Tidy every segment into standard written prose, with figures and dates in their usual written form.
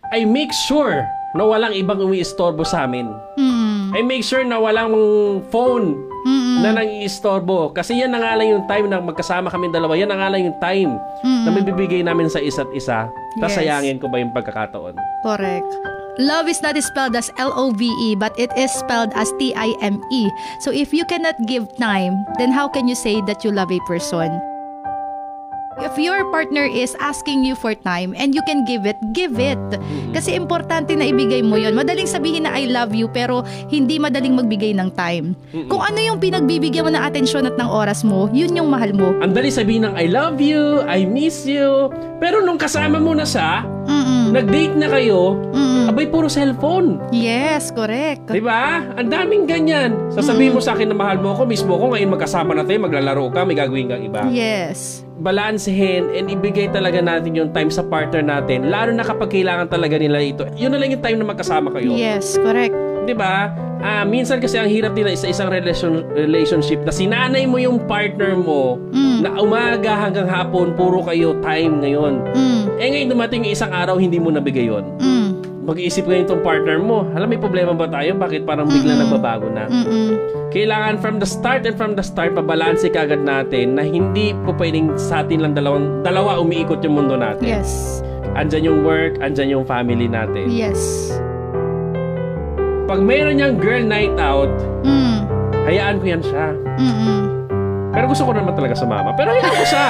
I make sure na walang ibang umiistorbo sa amin. I make sure na walang phone na nang-iistorbo. Kasi yan na nga lang yung time na magkasama kami dalawa. Yan na nga lang yung time na mabibigay namin sa isa't isa. Sayangin ko ba yung pagkakataon? Correct. Love is not spelled as L-O-V-E, but it is spelled as T-I-M-E. So if you cannot give time, then how can you say that you love a person? If your partner is asking you for time and you can give it, give it. Kasi importante na ibigay mo yon. Madaling sabihin na I love you pero hindi madaling magbigay ng time. Kung ano yung pinagbibigyan mo ng atensyon at ng oras mo, yun yung mahal mo. Ang dali sabihin ng I love you, I miss you. Pero nung kasama mo na siya, nag-date na kayo, abay puro cellphone. Yes, correct. Diba? Ang daming ganyan. Sasabihin mo sa akin na mahal mo ako, mismo ko, ngayon magkasama na tayo, maglalaro ka, may gagawin kang iba. Yes. Balansehin and ibigay talaga natin yung time sa partner natin, lalo na kapag kailangan talaga nila ito. Yun na lang yung time na magkasama kayo. Yes, correct. Diba? Minsan kasi ang hirap nila sa isang relationship na sinanay mo yung partner mo na umaga hanggang hapon, puro kayo time ngayon. Ngayon dumating yung isang araw, hindi mo nabigay yun. Mag-iisip ngayon itong partner mo, alam, may problema ba tayo? Bakit parang bigla nagbabago na? Kailangan from the start, pabalanse kagad natin na hindi po pwedeng sa atin lang dalawa umiikot yung mundo natin. Yes. Andyan yung work, andyan yung family natin. Yes. Pag mayroon niyang girl night out, hayaan ko yan siya. Pero gusto ko naman talaga sumama. Pero hayaan ko siya.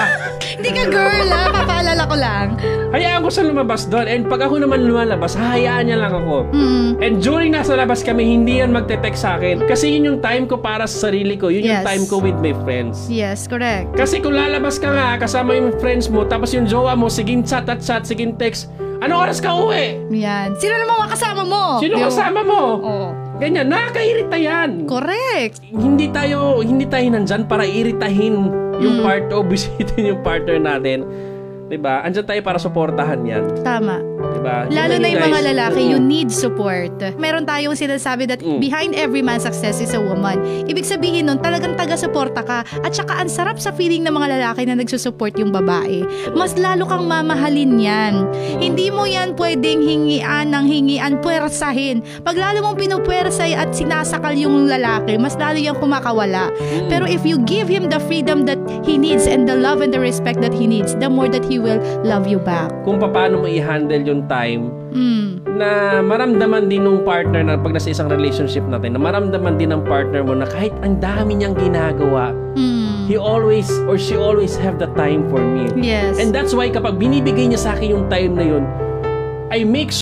Hindi ka girl, ha? Papaalala ko lang. Hayaan ko siya lumabas doon. And pag ako naman lumalabas, hayaan niya lang ako. And during nasa labas kami, hindi yan magte-text sa akin. Kasi yun yung time ko para sa sarili ko. Yun yung time ko with my friends. Yes, correct. Kasi kung lalabas ka nga, kasama yung friends mo, tapos yung jowa mo, siging chat at chat, siging text, ano oras ka uwi? Yan. Sino naman kasama mo? Sino kasama mo? Oo. Ganyan, nakakairita yan. Correct. Hindi tayo nandyan para iritahin yung part o bisitin yung partner natin. Diba? Andyan tayo para suportahan yan. Tama. Diba? Lalo na yung mga lalaki, you need support. Meron tayong sinasabi that behind every man's success is a woman. Ibig sabihin nun, talagang taga-suporta ka. At saka ang sarap sa feeling ng mga lalaki na nagsusupport yung babae. Mas lalo kang mamahalin yan. Hindi mo yan pwedeng hingian, puwersahin. Pag lalo mong pinupwersay at sinasakal yung lalaki, mas lalo yung kumakawala. Pero if you give him the freedom that he needs and the love and the respect that he needs, the more that he will love you back. Kung paano mo i-handle yung time na maramdaman din ng partner na pag nasa isang relationship natin, na maramdaman din ng partner mo na kahit ang dami niyang ginagawa, he always or she always have the time for me. Yes. And that's why kapag binibigay niya sa akin yung time na yun, I make